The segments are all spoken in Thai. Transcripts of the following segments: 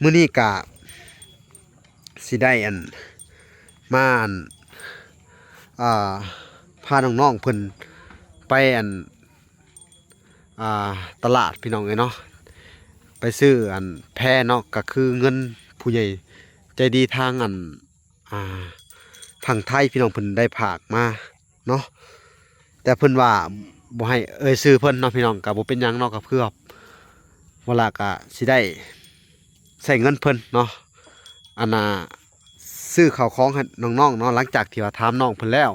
มื้อนี้กะสิได้มาอ่าพาน้องๆเพิ่นไปอ่าตลาดพี่น้องเนาะไปซื้อแพเนาะก็คือเงินผู้ใหญ่ใจดีทางอ่าทางไทยพี่น้องเพิ่นได้ฝากมาเนาะแต่เพิ่นว่าบ่ให้ซื้อเพิ่นเนาะพี่น้องก็บ่เป็นหยังเนาะก็เพื่อเวลาก็สิได้ใช้เงินเพิ่นเนาะซื้อข้าวของให้น้องๆเนาะหลังจากที่ว่าถามน้องเพิ่นแล้ว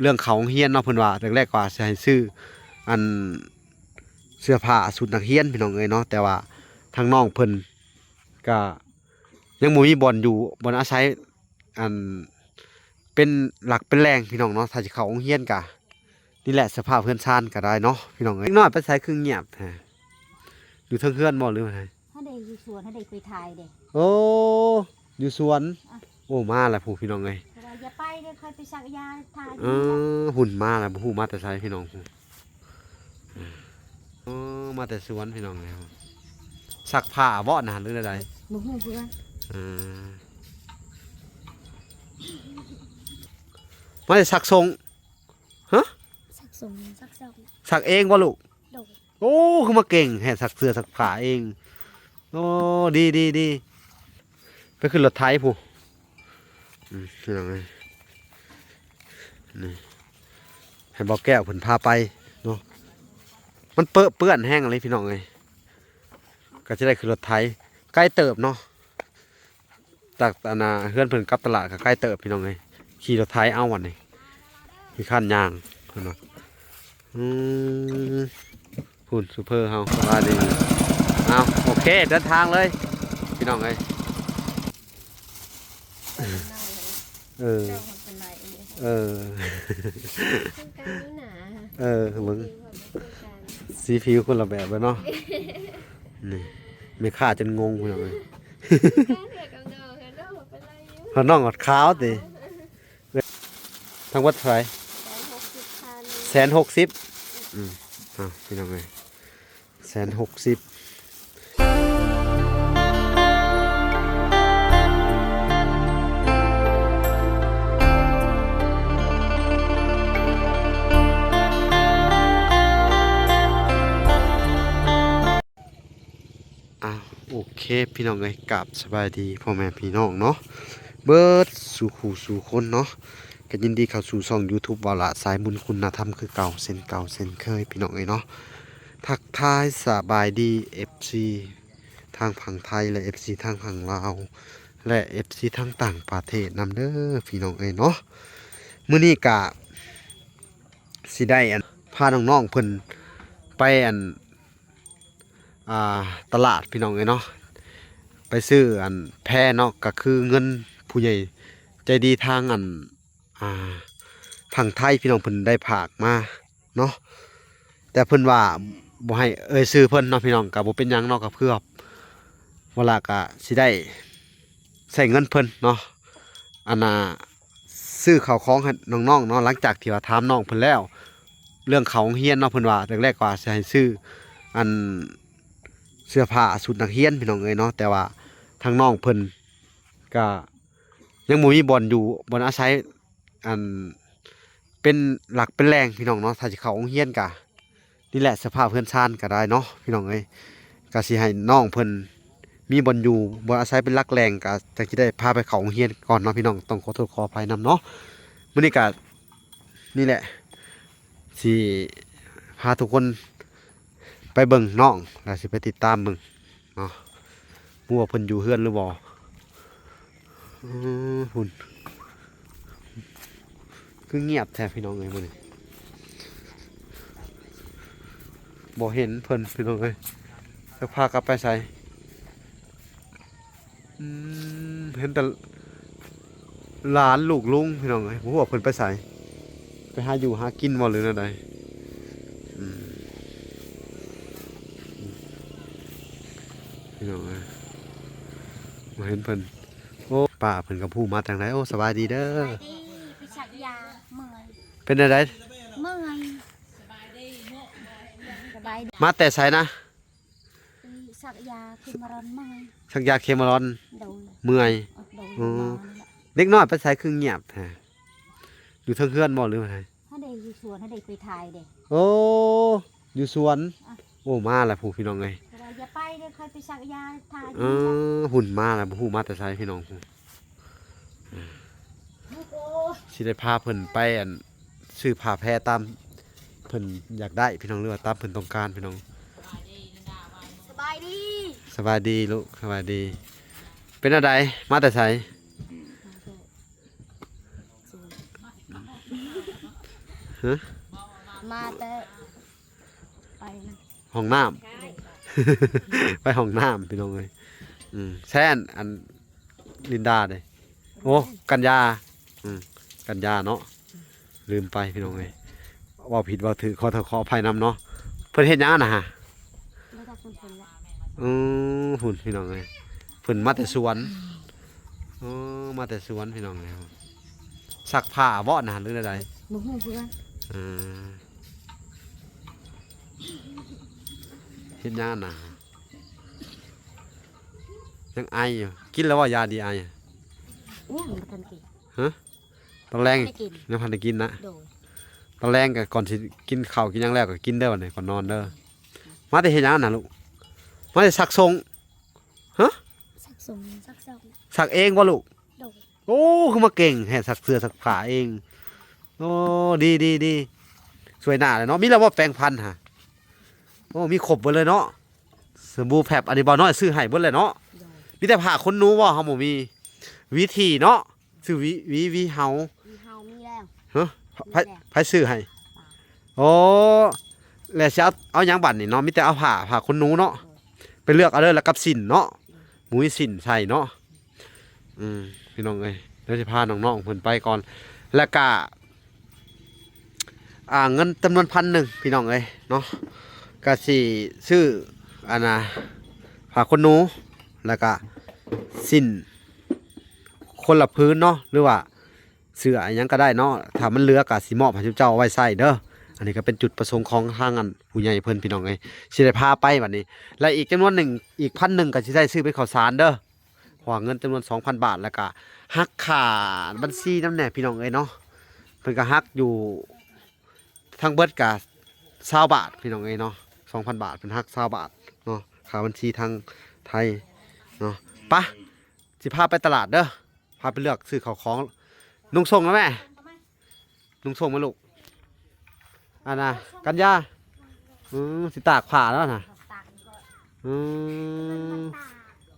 เรื่องเขาโรงเรียนเนาะเพิ่นว่าแรกๆว่าสิให้ซื้ออันเสื้อผ้าชุดนักเรียนพี่น้องเนาะแต่ว่าทางน้องเพิ่นก็ยังบ่มีบ่อนอยู่บ่อนอาศัยอันเป็นหลักเป็นแรงพี่น้องเนาะถ้าสิเข้าโรงเรียนก็นี่แหละสภาพเพื่อนชานก็ได้เนาะพี่น้องเล็กน้อยไปใช้คือเงียบแท้อยู่เทิงเฮือนบ่หรือว่าไงถ้าได้อยู่สวนถ้าได้คุยทายเด้โอ้อยู่สวนโอ้มาแล้วผู้พี่น้องเอ้ยอย่าไปเด้ค่อยไปสักยาทายหุ่นมาแล้วบ่ฮู้มาแต่ไสพี่น้องผู้มาแต่สวนพี่น้องเลยซักผ้าบ่นานหรือใดบ่ฮู้เพื่อนมาแต่ซักทรงฮะสักสมสักซอกซักเองบ่ลูกโอ้คือมาเก่งแห่ซักเสื้อซักผ้าเองโอ้ดีไปขึ้นรถไถผู้พี่น้องเลยนี่ให้บอกแก้วเพิ่นพาไปเนาะมันเปื้อนแห้งอะไรพี่น้องเลยก็จะได้ขึ้นรถไถใกล้เติบเนาะจากเฮือนเพิ่นกลับตลาดก็ใกล้เติบพี่น้องเลยขี่รถไถเอาวันนี้มีขั้นยางเพิ่นเนาะพูดซูเปอร์เฮาสบายดีเอาโอเคเดินทางเลยพี่น้องเลยเออมึงสีผิวคนละแบบเลยเนาะนี่ไม่ฆ่าจนงงพี่น้องเลยพอน้องอดขาวติทั้งวัดไฟ160,000พี่น้องเลย160,000โอเคพี่น้องเลยกลับสบายดีพ่อแม่พี่น้องเนาะเบิดสู่ขู่สู่คนเนาะก็ยินดีเข้าสู่ช่อง YouTube วาระสายบุญคุณธรรมคือเก่าเส้นเคยพี่น้องเลยเนาะทักทายสบายดี FC ทางฝั่งไทยและ FC ทางฝั่งลาวและ FC ทางต่างประเทศนำเด้อพี่น้องเนาะมื้อนี้กะสิได้พาน้องๆเพิ่นไปตลาดพี่น้องเนาะไปซื้อแพเนาะก็คือเงินผู้ใหญ่ใจดีทางทางไทยพี่น้องเพิ่นได้ฝากมาเนาะแต่เพิ่นว่าบ่ให้ซื้อเพิ่นเนาะพี่น้องก็บ่เป็นหยังเนาะก็เพื่อเวลาก็สิได้ใช้เงินเพิ่นเนาะซื้อข้าวของให้น้องๆเนาะหลังจากที่ว่าถามน้องเพิ่นแล้วเรื่องเขาโรงเรียนเนาะเพิ่นว่าแรกๆว่าสิให้ซื้อเสื้อผ้าชุดนักเรียนพี่น้องเนาะแต่ว่าทางน้องเพิ่นก็ยังบ่มีบ่อนอยู่บ่อนอาศัยเป็นหลักเป็นแรงพี่น้องเนาะถ้าสิเข้าโรงเรียนก็นี่แหละสภาพเพื่อนชานก็ได้เนาะพี่น้องก็สิให้น้องเพิ่นมีบ่อนอยู่บ่อนอาศัยเป็นหลักแรงก็จะสิได้พาไปเข้าโรงเรียนก่อนเนาะพี่น้องต้องขอโทษขออภัยนำเนาะมื้อนี้ก็นี่แหละสิพาทุกคนไปเบิ่งน้องแล้วสิไปติดตามเบิ่งเนาะมัวเพิ่นอยู่เฮือนหรือบ่หุ่นคือเงียบแท้พี่น้องมื้อนี้บ่เห็นเพิ่นพี่น้องจะพากลับไปใส่เห็นแต่หลานลูกลุงพี่น้องบ่ฮู้ว่าเพิ่นไปใส่ไปหาอยู่หากินบ่หรืออะไรพี่น้องมาเห็นเพิ่นโอ้ป้าเพิ่นกับผู้มาทางไหนโอ้สบายดีเด้อไปสักยาเมื่อยเป็นอะไรเมื่อยสบายดีมาแต่ไสนะส สักยาคือมารอนเมื่อย สักยาเคมารอน โดย เมื่อย โดย อ๋อ นอนนี่แหละ เด็กน้อยไปใส่คือเงียบแท้อยู่เทิงเฮือนบ่หรือว่าไง ถ้าได้อยู่สวนถ้าได้ไปถ่ายเด้ โอ้อยู่สวนโอ้มาแล้วผู้พี่น้องเอ้ย แต่ว่าอย่าไปเด้อค่อยไปสักยาถ่าย เออหุ่นมาแล้วบ่ฮู้มาแต่ไสพี่น้องผู้ ลูกโอ้ สิได้พาเพิ่นไปอันซื้อผ้าแพรตามเพิ่นอยากได้พี่น้องหรือว่าตามเพิ่นต้องการพี่น้อง สบายดี สบายดีลูกสบายดี เป็นอะไรมาแต่ไสฮะ มาแต่ไปนะ ห้องน้ำ ไปห้องน้ำพี่น้องเอ้ยแซ่นอันลินดาเด้โอ้กันยากันยาเนาะลืมไปพี่น้องเอ้ยเว่าผิดเว่าถือขอโทษขออภัยนำเนาะเพิ่นเฮ็ดหยังน่ะฮะ ไม่ได้คนคนละ หุ่นพี่น้องเอ้ยเพิ่นมาแต่สวนมาแต่สวนพี่น้องเอ้ยซักผ้าบ่น่ะหรือใด มึงหูเพื่อน เฮ็ดหยังน่ะยังไออยู่กินแล้วว่ายาดีไอ อ้วงมาทันกี่ ตอนแรง ไม่กิน ยังพันได้กินนะ โดย ตอนแรงก็ก่อนสิกินข้าวกินหยังแล้วก็กินเด้อวันนี้ก่อนนอนเด้อมาแต่เฮ็ดหยังน่ะลูกมาแต่ซักทรง สักสมสักสอง ซักเองบ่ลูก โดย โอ้คือมาเก่งแห่ซักเสื้อซักผ้าเองโอ้ดีสวยหน้าเลยเนาะมีแล้วว่าแปรงฟันฮะโอ้มีครบเบิดเลยเนาะสบู่แผบอันนี้บ่น้อยซื้อให้เบิดเลยเนาะ โดย มีแต่ผ้าขนหนูบ่เฮาบ่มีวิธีเนาะซื้อวิเฮา มีเฮามีแล้ว ฮะไผซื้อให้โอ้แล้วสิเอาหยังบัดนี่เนาะมีแต่เอาผ้าขนหนูเนาะไปเลือกเอาเด้อแล้วกับสินเนาะหมูมีสินใส่เนาะพี่น้องเอ้ยเดี๋ยวสิพาน้องๆเพิ่นไปก่อนแล้วก็เงินจำนวน1,000พี่น้องเอ้ยเนาะก็สิซื้ออันน่ะผ้าขนหนูแล้วก็สินคนละพื้นเนาะหรือว่าเสื้ออิหยังก็ได้เนาะถ้ามันเหลือก็สิมอบให้เจ้าเอาไว้ใส่เด้ออันนี้ก็เป็นจุดประสงค์ของทางอันผู้ใหญ่เพิ่นพี่น้องเอ้ยสิได้พาไปบัดนี้และอีกจำนวนหนึ่งอีก1,000ก็สิได้ซื้อเป็นข้าวสารเด้อเพราะว่าเงินจำนวน 2,000 บาทแล้วก็หักค่าบัญชีนำแหน่พี่น้องเอ้ยเนาะเพิ่นก็หักอยู่ทั้งเบิดก็20 บาทพี่น้องเอ้ยเนาะ 2,000 บาทเป็นหัก20 บาทเนาะค่าบัญชีทางไทยเนาะไปะสิพาไปตลาดเด้อพาไปเลือกซื้อข้าวของนุ่งส่งแล้วแม่นุ่งส่งมาลูกอันน่ะกันยาสิตากผ้าแล้วน่ะ ตากก็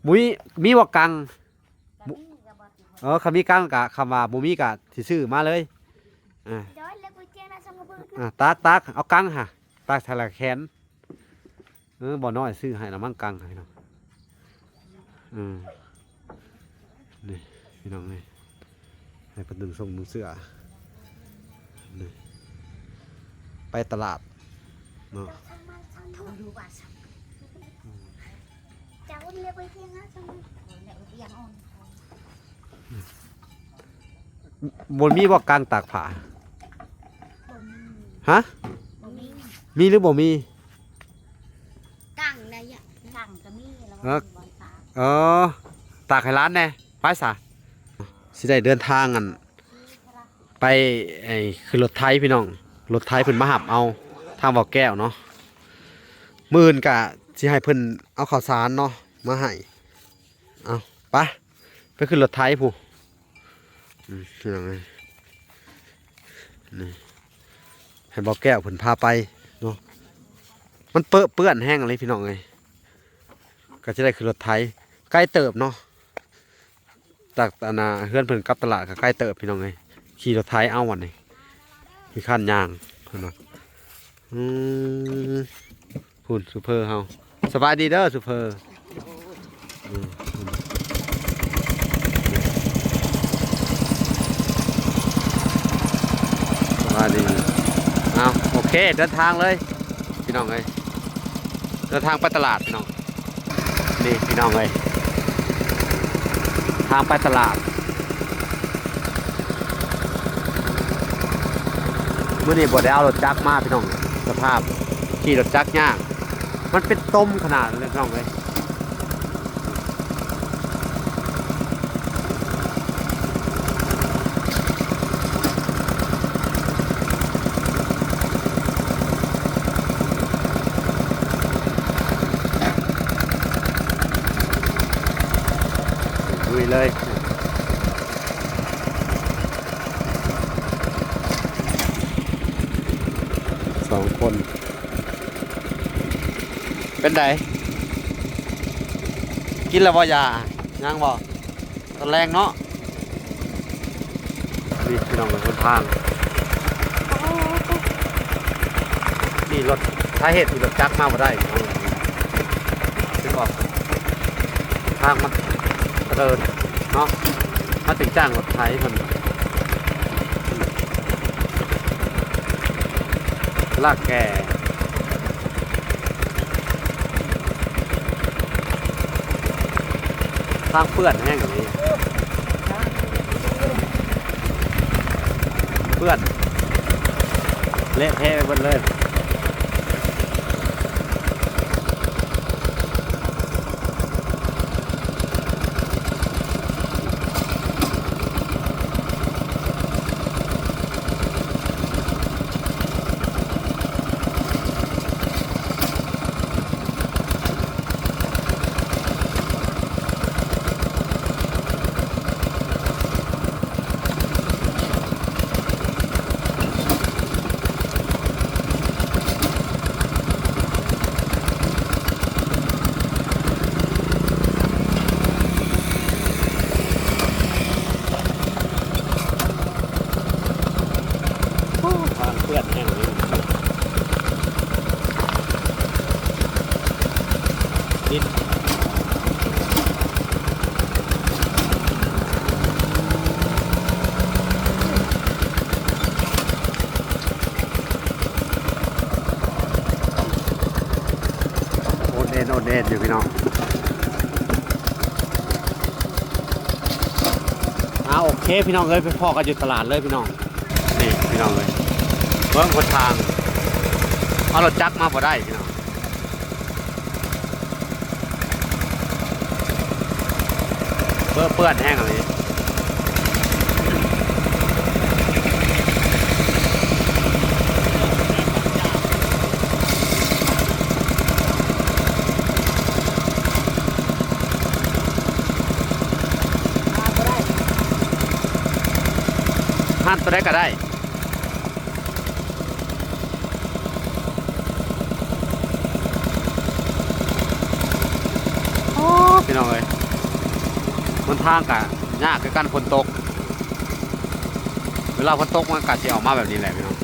มุ้ยมีบ่กัง แบบนี้กับบอติ คำมีกังกะคำว่าบ่มีกะสิซื้อมาเลยอ่า ย้อยแล้วกูเจ้าน่าสมบูรณ์ ตักเอากังค่ะตักทะละแขนบ่น้อยซื้อให้ละมั่งกังให้เนาะนี่พี่น้องนี่ให้ประดึงส่งมือเสื้อนี่ไปตลาดเนาะ ดูว่าสักจะวันเรียกไปเที่ยงนะจังเนี่ยเตียงอ่อน บนมีบ่กังตากผ้าฮะ บ่มี มีหรือบ่มี กังได้ยะกังก็มีแล้วก็บอลตาก ตากให้ร้านแน่ไปซะสิได้เดินทางกันไปคือรถไถพี่น้องรถไถเพิ่นมาหับเอาทางบ่อแก้วเนาะมื้ออื่นก็สิให้เพิ่นเอาข้าวสารเนาะมาให้เอาไปขึ้นรถไถผู้พี่น้องเอ้ยนี่ให้บ่อแก้วเพิ่นพาไปเนาะมันเปื้อนแห้งเลยพี่น้องเอ้ยก็จะได้ขึ้นรถไถใกล้เติบเนาะจากเฮือนเพิ่นกลับตลาดก็ใกล้เติบพี่น้องเอ้ยขี่รถไถเอาวันนี้มีขั้นยางเพิ่นว่าหุ่นซูเปอร์เฮาสบายดีเด้อซูเปอร์สบายดีเอาโอเคเดินทางเลยพี่น้องเอ้ยเดินทางไปตลาดพี่น้องนี่พี่น้องเอ้ยทางไปตลาดเมื่อนี้บ่ได้เอารถจักรมาพี่น้องสภาพขี่รถจักรยากมันเป็นต้มขนาดเลยพี่น้องเลย ลุยเลยสองคนเป็นไงกินแล้วบ่ยายังบ่ตอนแรงเนาะนี่พี่น้องเป็นคนทางนี่รถถ้าเหตุที่รถจักรมาบ่ได้ถึงออกทางมันเดินเนาะมาถึงจ้างรถไถมันลากแก่ทางเปื้อนแห้งอย่างนี้เปื้อนเละเทะไปหมดเลยทางเปื้อนแห้งอย่างนี้ดินโอนเอ็นอยู่พี่น้องโอเคพี่น้องเลยไปพอกันอยู่ตลาดเลยพี่น้องนี่พี่น้องเลยเบิ้งคนทางเอารถจักรมาพอได้พี่น้องเปื้อนแห้งอะไรห้านตัวได้ก็ได้พี่น้องเลยบนทางกะยากคือกันฝนตกเวลาฝนตกมันกะจะออกมาแบบนี้แหละพี่น้อง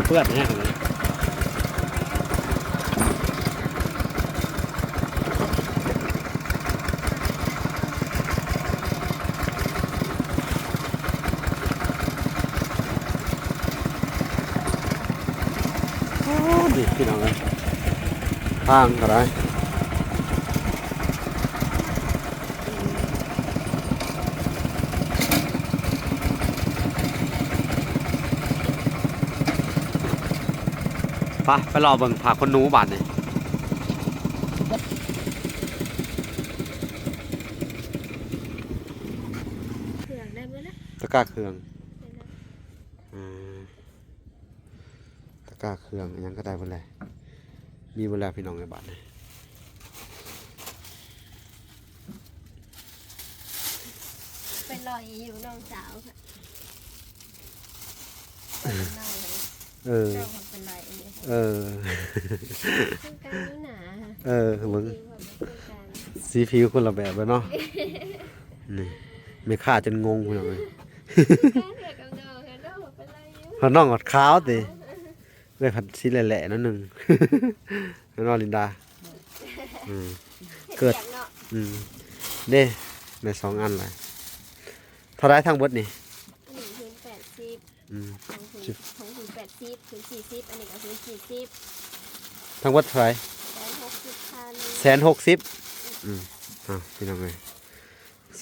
เพื่อนแห้งเลยดิพี่น้องเลยทางก็ได้ไปรอเบิ่งพาคนหนูบาดนี่เครื่องได้ไหมล่ะ ตะกร้าเครื่องตะกร้าเครื่องยังก็ได้หมดเลยมีหมดแล้วพี่น้องในบาดนี่ เป็นรอยอยู่น้องสาวค่ะน้องเป็นรอยเป็นการดูหนามึงสีผิวคนละแบบเลยเนาะนี่ไม่ฆ่าจนงงพี่น้องเลยพอน้องอดขาวติเลยผัดสีแหล่ๆนั่นหนึ่งน้องลินดาเกิดเด้ใน2 อันเลยเท่าไรทางบดนี่1 ถึง 80ของถึง80 30ถึง40อันนี้ก็คือ40ทั้งหมดเท่าไหร่ 160,000 160,000พี่น้องเอ้ย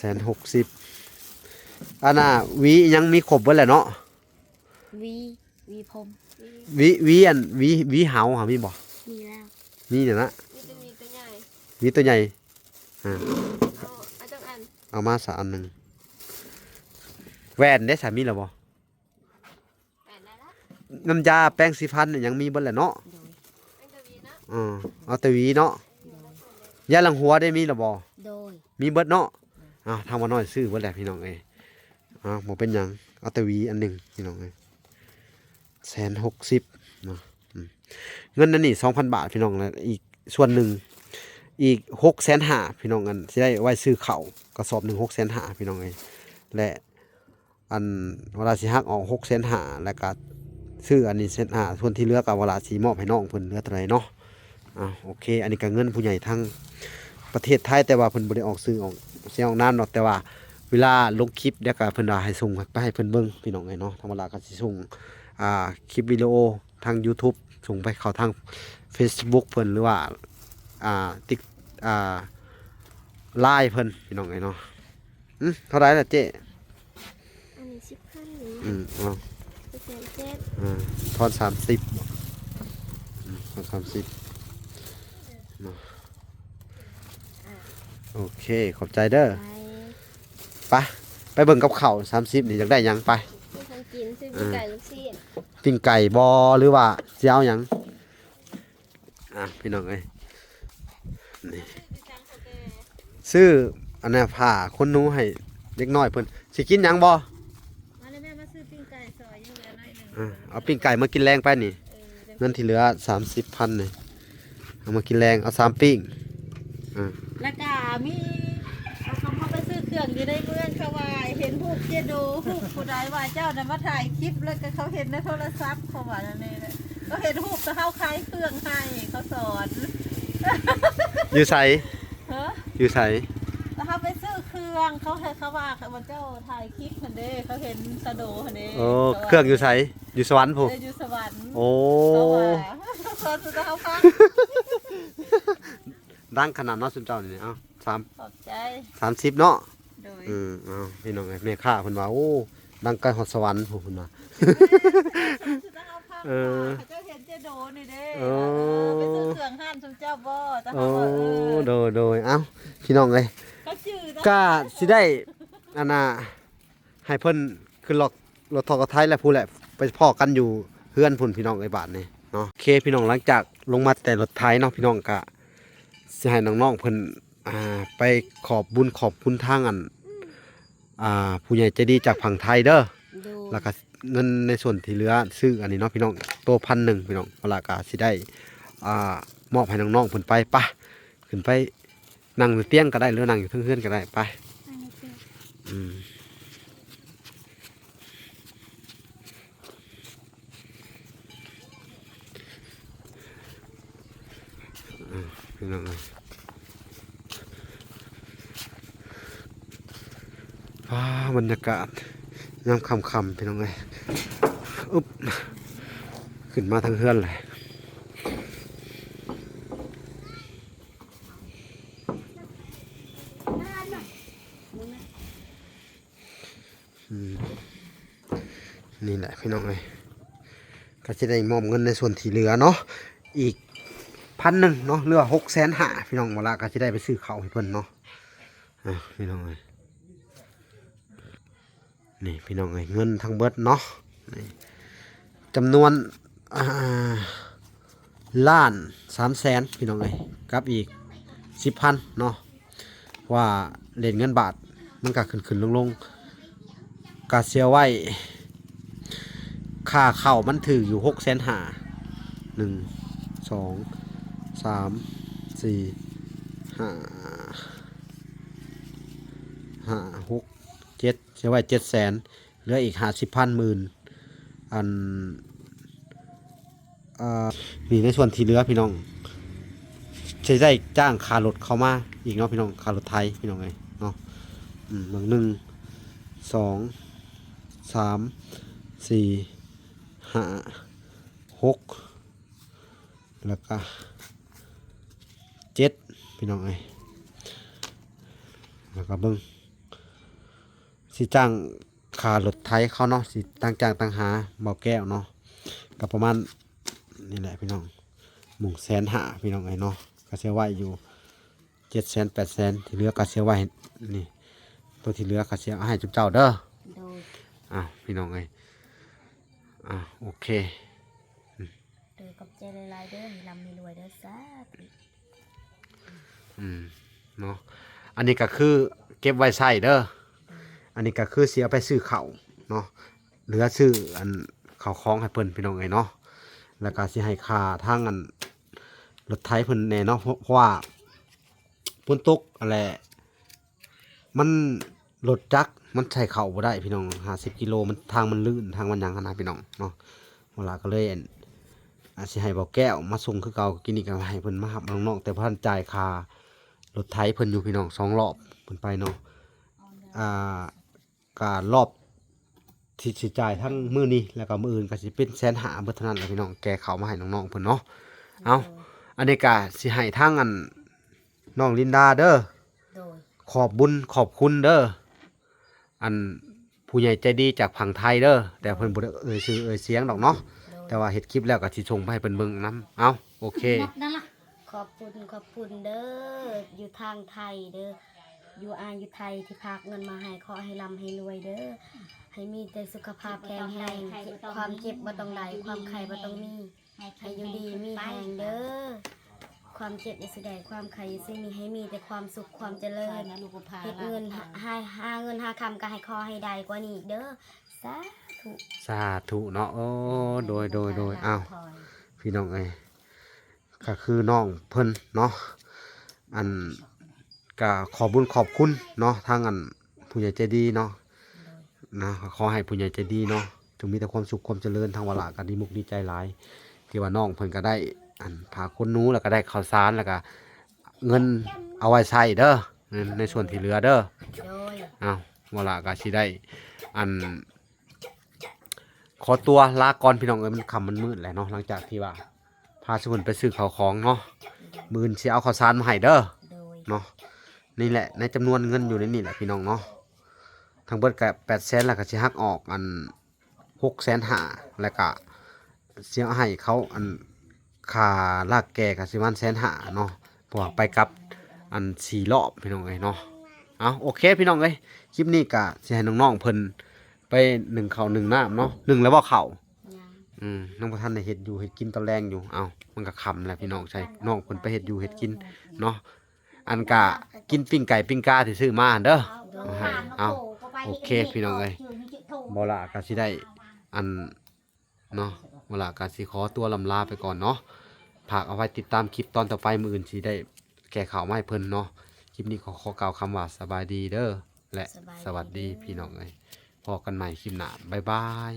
160,000อันน่ะหวียังมีครบเบิดแหละเนาะวีพรม หวีเหาหามีบ่ มีแล้ว มีเนี่ยนะ มีตัวใหญ่ หวีตัวใหญ่เอาจังอัน เอามาสะอันหนึงแว่นได้สามีแล้วบ่ แปดได้ละ น้ำยาแป้งสีฟันเนี่ยยังมีเบิดแหละเนาะ โดยเป็นตัววีนะ เอาแต่หวีเนาะยาหลังหัวได้มีแล้วบ่ โดย มีเบิดเนาะทางว่าน้อยซื้อเบิดแหละพี่น้องเอ้ยบ่เป็นหยังเอาแต่หวีอันหนึงพี่น้องเอ้ย160,000เนาะเงินนั่นนี่ 2,000 บาทพี่น้องแล้วอีกส่วนหนึ่งอีก650,000พี่น้องกันสิได้ไว้ซื้อข้าวกระสอบหนึง650,000พี่น้องเอ้ยและอันเวลาสิหักออก650,000แล้วก็ซื้ออันนี้150,000ส่วนที่เหลือก็เวลาสิมอบให้น้องเพิ่นเหลือเท่าไหร่เนาะโอเคอันนี้ก็เงินผู้ใหญ่ทั้งประเทศไทยแต่ว่าเพิ่นบ่ได้ออกซื้อออกเสียงออกน้ำเนาะแต่ว่าเวลาลงคลิปเดี๋ยวก็เพิ่นว่าให้ส่งไปให้เพิ่นเบิ่งพี่น้องเอ้ยเนาะธรรมดาก็สิส่งคลิปวิดีโอทาง YouTube ส่งไปเข้าทาง Facebook เพิ่นหรือว่าติ๊กไลน์เพิ่นพี่น้องเอ้ยเนาะเท่าไหร่ล่ะเจ๊ อันนี้10,000เอา 700,000 ทอน30ทอน30เนาะโอเคขอบใจเด้อไปเบิ่งกับข้าว30นี่อยากได้หยังไป ที่ทางกินซื้อไก่ลูกชิ้น ปิ้งไก่บอหรือว่าสิเอาหยังพี่น้องเอ้ยนี่ซื้ออันนี้ผ้าคนหนูให้เด็กน้อยเพิ่นสิกินหยังบ่ มาเลยแม่มาซื้อปิ้งไก่ซอยยังเหลือน้อยหนึง เอาปิ้งไก่มากินแรงไปนี่เงินที่เหลือ30,000นี่เอามากินแรงเอา3ปิ้งแล้วก็มีเขาไปซื้อเครื่องอยู่ในเมืองเขาว่าเห็นฮูกเจโดฮูกผู้ใดว่าเจ้าน่ะมาถ่ายคลิปแล้วก็เขาเห็นในโทรศัพท์เขาว่านั่นเองเขาเห็นฮูกแต่เขาขายเครื่องให้เขาสอน อยู่ไส เฮ้อ อยู่ไส แล้วเขาไปซื้อเครื่องเขาให้เขาว่าเจ้าถ่ายคลิปคันเด้เขาเห็นสะโดคันเด้ โอ้เครื่องอยู่ไสอยู่สวรรค์พุ่น อยู่สวรรค์ โอ้ เขาว่าเขาสุดเขาฟัง ดังขนาดเนาะซุมเจ้านี่เอาขอบใจ 30เนาะ โดย เอาพี่น้องเอ้ยแม่ค้าเพิ่นว่าโอ้ดังไกลฮอดสวรรค์พุ่นว่า เขาเจ้าเห็นเจโดนี่เด้ไปซื้อเครื่องห้านชุมเจ้าบ่แต่เขาว่าโดยเอ้าพี่น้องเอ้ย เขาชื่อ ก็สิได้อันน่ะให้เพิ่นขึ้นรถทอกไทยแล้วพู้นแหละไปพ้อกันอยู่เฮือนพุ่นพี่น้องไอ้บาทนี่เนาะโอเคพี่น้องหลังจากลงมาแต่รถไทยเนาะพี่น้องก็สิให้น้องๆเพิ่นไปขอบบุญขอบคุณทางอันผู้ใหญ่ใจดีจากฝั่งไทยเด้อแล้วก็เงินในส่วนที่เหลือซื้ออันนี้เนาะพี่น้องตัว1,100พี่น้องเวลาก็สิได้มอบให้น้องๆเพิ่นไปปะขึ้นไปนั่งอยู่เตียงก็ได้หรือนั่งอยู่เพื่อนๆก็ได้ไปพี่น้องบรรยากาศยามค่ำๆพี่น้องเลยอุ๊บขึ้นมาทางเฮือนเลยนี่แหละพี่น้องเลยก็จะได้มอบเงินในส่วนที่เหลือเนาะอีก1,100เนาะเหลือ650,000พี่น้องเวลาก็จะได้ไปซื้อข้าวให้เพิ่นเนาะพี่น้องเลยนี่พี่น้องเลยเงินทั้งเบิดเนาะนี่จำนวน1,300,000พี่น้องเลยกับอีก10,000เนาะว่าเหรียญเงินบาทมันก็ขึ้นลงกาเซียไว้ค่าเข้ามันถืออยู่650,000 1 2 3 4 5 6 7เสียไว้700,000เหลืออีก50,000หมื่นนี่ในส่วนที่เหลือพี่น้องใช้ได้จ้างค่ารถเข้ามาอีกเนาะพี่น้องค่ารถไทยพี่น้องไงเนาะ1 2 3 4 5 6แล้วก็7พี่น้องเอ้ยแล้วก็เบิ่งสิจ้างค่ารถไถเขาเนาะสิตั้งหาเบาแก้วเนาะก็ประมาณนี่แหละพี่น้องหมุ่ง150,000พี่น้องเอ้ยเนาะก็เสียไว้อยู่700,000 800,000ที่เหลือก็เสียไว้นี่ตัวที่เหลือก็เสียเอาให้จุ๊บเจ้าเด้อ โดย พี่น้องเอ้ยโอเค โดยกับใจหลายๆเด้อมีลำมีรวยเด้อสาธุ เนาะอันนี้ก็คือเก็บไว้ใช้เด้ออันนี้ก็คือเสียไปซื้อข้าวเนาะเหลือซื้ออันข้าวของให้เพิ่นพี่น้องเอ้ยเนาะแล้วก็สิให้ค่าทางอันรถไถเพิ่นแน่เนาะเพราะว่าฝนตกอะไรมันรถจักรมันใช้เข้าบ่ได้พี่น้อง50 กิโลมันทางมันลื่นทางมันหยังขนาดพี่น้องเนาะเวลาก็เลยสิให้เบาแก้วมาส่งคือเก่ากินนี่ก็ให้เพิ่นมารับน้องๆแต่เพิ่นจ่ายค่ารถไถเพิ่นอยู่พี่น้อง2รอบเพิ่นไปเนาะก็รอบที่สิจ่ายทั้งมื้อนี้แล้วก็มื้ออื่นก็สิเป็น150,000เบิดเท่านั้นแหละพี่น้องแกเขามาให้น้องๆเพิ่นเนาะเอาอันนี้ก็สิให้ทางอันน้องลินดาเด้อ โดย ขอบบุญขอบคุณเด้ออันผู้ใหญ่ใจดีจากผังไทยเด้อแต่เพิ่นบ่ได้เอ่ยชื่อเอ่ยเสียงดอกเนาะแต่ว่าเฮ็ดคลิปแล้วก็สิส่งไปให้เพิ่นเบิ่งนํเอาโอเค ขอบคุณเด้ออยู่ทางไทยเด้ออยู่ไทยที่พากเงินมาให้ขอให้ร่ำให้รวยเด้อให้มีแต่สุขภาพแข็งแรงความเจ็บบ่ต้องได้ความไข้บ่ต้องมีให้อยู่ดีมีแรงเด้อความเจ็บอย่าสิได้ความไข้อย่าสิมีให้มีแต่ความสุขความเจริญเฮ็ดเงินหาเงินหาคำก็ให้ขอให้ได้กว่านี้เด้อสาธุ สาธุเนาะโอ้โดยอ้าวพี่น้องเอ้ยก็คือน้องเพิ่นเนาะอันก็ขอบุญขอบคุณเนาะทางอันผู้ใหญ่ใจดีเนาะนะขอให้ผู้ใหญ่ใจดีเนาะจงมีแต่ความสุขความเจริญทางวาระก็ดีมุกดีใจหลายที่ว่าน้องเพิ่นก็ได้อันพาคนหนูแล้วก็ได้ข้าวสารแล้วก็เงินเอาไว้ใช้เด้อในส่วนที่เหลือเด้อ โดย อ้าววาระก็สิได้อันขอตัวลาก่อนพี่น้องเอ้ยมันค่ำมันมืดแล้วเนาะหลังจากที่ว่าพาสุนไปซื้อข้าวของเนาะมื้อนี้สิเอาข้าวสารมาให้เด้อ โดย เนาะนี่แหละในจำนวนเงินอยู่ในนี่แหละพี่น้องเนาะทั้งเบิดก็800,000แล้วก็สิหักออกอัน650,000แล้วก็สิเอาให้เขาอันค่าลากแก่ก็สิประมาณ150,000เนาะเพราะว่าไปกลับอัน4รอบพี่น้องเอ้ยเนาะเอาโอเคพี่น้องเอ้ยคลิปนี้ก็สิให้น้องๆเพิ่นไปนึ่งข้าวนึ่งน้ำเนาะนึ่งแล้วบ่ข้าว ยัง น้องประท่านได้เฮ็ดอยู่เฮ็ดกินตอนแรงอยู่เอามันก็ค่ำแล้วพี่น้องใช่น้องเพิ่นไปเฮ็ดอยู่เฮ็ดกินเนาะอันกะกินปิ้งไก่ปิ้งกาที่ซื้อมาเด้อเอาให้เอาโอเคพี่น้องเอ้ยบ่ละก็สิได้อันเนาะบ่ละก็สิขอตัวลำลาไปก่อนเนาะฝากเอาไว้ติดตามคลิปตอนต่อไปมื้ออื่นสิได้แก้ข่าวมาให้เพิ่นเนาะคลิปนี้ขอกล่าวคำว่าสบายดีเด้อและสวัสดีพี่น้องเอ้ยพอกันใหม่คลิปหน้าบ๊ายบาย